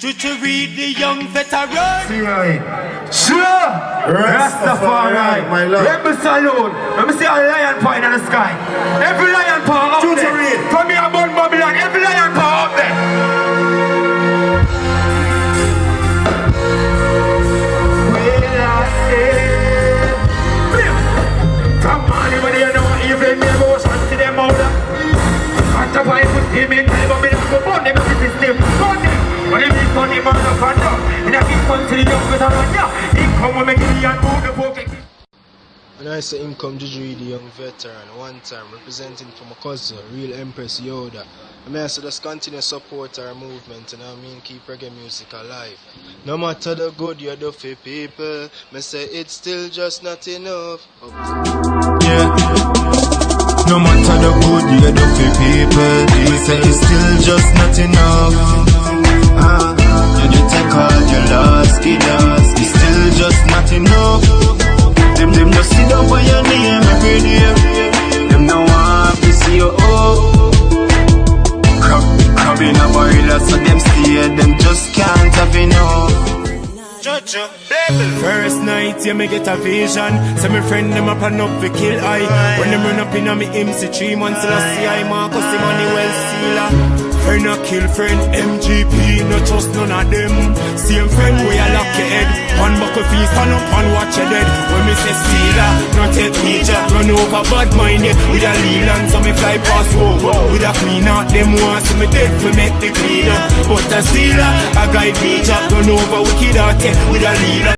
JUJU REID, the young veteran. See right. Sure. Rastafari, my love. Let me salute. Let me see a lion paw in the sky. Every lion paw up there. JUJU REID. From here about Babylon, every lion paw up there. From morning when you know even me emotion to them out there. Can't you find with him in time, but me not go burn them with this system. Burn them. When it is funny, man, no fun dog. In a big country, young veteran, yeah. He come when me give me and move the poke. And I say him come JUJU REID, the young veteran, one time representing for my cousin, real Empress Yudah. I mean, so just continue to support our movement, and I mean keep reggae music alive. No matter the good you do for people, me say it's still just not enough. Yeah. No matter the good you do for people, me say it's still just not enough. You take all your lost, it's still just not enough. Them just sit down for your name every day. Them no want to see you up. Crab in a barrel, so them stay. Them just can't have enough. JUJU, baby. First night, yeah, me get a vision. Say me friend them up and up for kill I. When them run up in a me MC 3 months, till I see I Marcus the money well sealer. Friend a kill friend, MGP, no trust none of them. Same friend where you lock your head. One buckle fee, stand up and watch your dead. When me say sealer, no take major. Run over bad mind, yeah, with a Leland. So me fly past over, with a clean out. Them want see me dead, we make the cleaner. But a sealer, a guide major. Run over wicked out, yeah, with a Leland.